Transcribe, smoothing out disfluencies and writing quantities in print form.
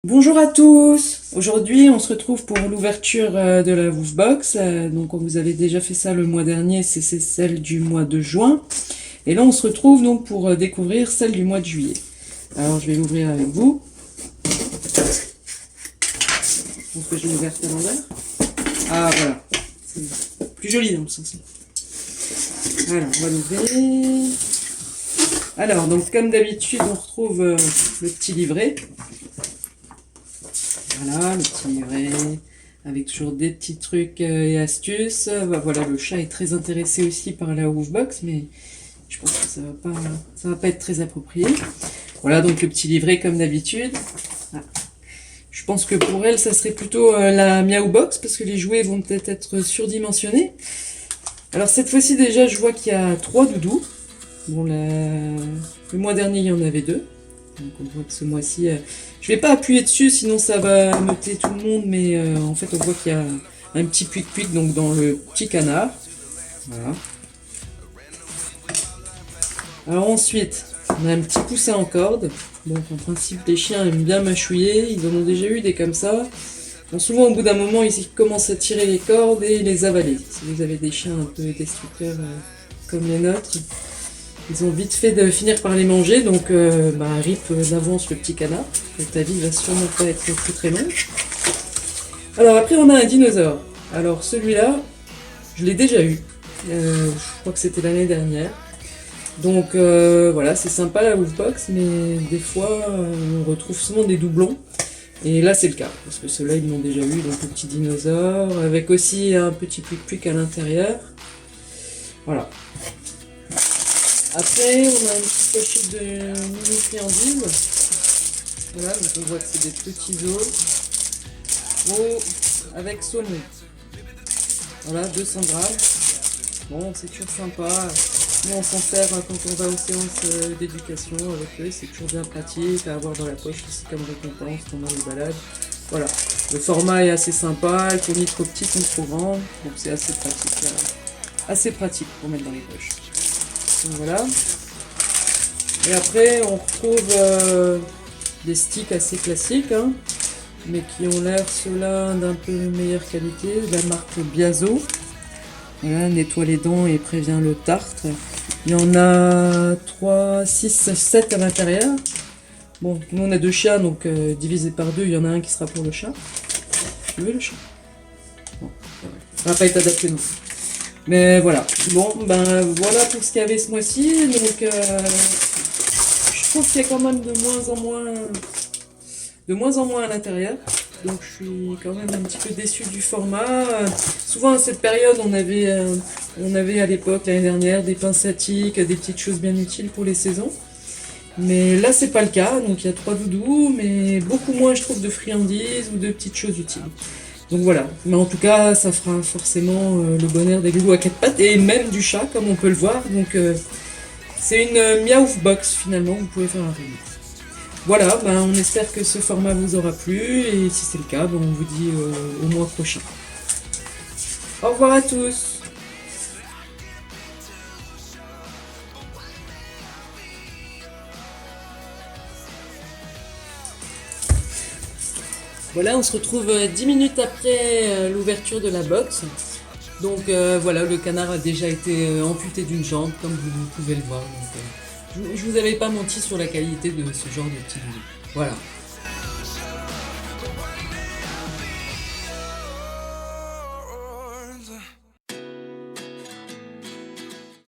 Bonjour à tous! Aujourd'hui, on se retrouve pour l'ouverture de la Woofbox. Donc, on vous avait déjà fait ça le mois dernier, c'est celle du mois de juin. Et là, on se retrouve donc pour découvrir celle du mois de juillet. Alors, je vais l'ouvrir avec vous. Je pense que je l'ai ouverte à l'envers. Ah, voilà. C'est plus joli dans le sens. Alors, on va l'ouvrir. Alors, donc, comme d'habitude, on retrouve le petit livret. Voilà, le petit livret, avec toujours des petits trucs et astuces. Voilà, le chat est très intéressé aussi par la Woofbox, mais je pense que ça va pas être très approprié. Voilà, donc le petit livret comme d'habitude. Ah. Je pense que pour elle, ça serait plutôt la Miaou Box, parce que les jouets vont peut-être être surdimensionnés. Alors cette fois-ci déjà, je vois qu'il y a 3 doudous. Bon, le mois dernier, il y en avait 2. Donc on voit que ce mois-ci, je vais pas appuyer dessus, sinon ça va noter tout le monde, mais en fait on voit qu'il y a un petit puic-puic donc dans le petit canard. Voilà. Alors ensuite, on a un petit poussin en corde. Donc en principe les chiens aiment bien mâchouiller, ils en ont déjà eu des comme ça. Bon, souvent au bout d'un moment ils commencent à tirer les cordes et les avaler. Si vous avez des chiens un peu destructeurs comme les nôtres, ils ont vite fait de finir par les manger, donc rip d'avance le petit canard. Ta vie va sûrement pas être très très longue. Alors après on a un dinosaure. Alors celui-là, je l'ai déjà eu. Je crois que c'était l'année dernière. Donc voilà, c'est sympa la Woofbox, mais des fois on retrouve souvent des doublons. Et là c'est le cas, parce que ceux-là ils l'ont déjà eu, donc le petit dinosaure, avec aussi un petit puic-puic à l'intérieur. Voilà. Après, on a un petit sachet de mini friandises. Voilà, donc on voit que c'est des petits os. Gros, avec saumon. Voilà, 200 grammes. Bon, c'est toujours sympa. Nous, on s'en sert quand on va aux séances d'éducation avec eux. C'est toujours bien pratique à avoir dans la poche aussi comme récompense pendant les balades. Voilà, le format est assez sympa. Elle n'est ni trop petite ni trop grande. Donc c'est assez pratique pour mettre dans les poches. Donc voilà. Et après, on retrouve des sticks assez classiques, hein, mais qui ont l'air ceux-là d'un peu meilleure qualité, de la marque Biazo. Voilà, nettoie les dents et prévient le tartre. Il y en a 3, 6, 7 à l'intérieur. Bon, nous on a 2 chiens, donc divisé par 2, il y en a un qui sera pour le chat. Tu veux le chat? Bon, ça va pas être adapté non. Mais voilà. Bon, voilà pour ce qu'il y avait ce mois-ci. Donc je trouve qu'il y a quand même de moins en moins à l'intérieur. Donc je suis quand même un petit peu déçue du format. Souvent à cette période, on avait à l'époque, l'année dernière, des pinceatiques, des petites choses bien utiles pour les saisons. Mais là, c'est pas le cas. Donc il y a 3 doudous, mais beaucoup moins, je trouve, de friandises ou de petites choses utiles. Donc voilà. Mais en tout cas, ça fera forcément le bonheur des loulous à 4 pattes et même du chat, comme on peut le voir. Donc c'est une Miaoufbox finalement. Vous pouvez faire un remix. Voilà, on espère que ce format vous aura plu et si c'est le cas, on vous dit au mois prochain. Au revoir à tous. Voilà, on se retrouve 10 minutes après l'ouverture de la box. Donc voilà, le canard a déjà été amputé d'une jambe, comme vous pouvez le voir. Donc, je vous avais pas menti sur la qualité de ce genre de petit doudou. Voilà.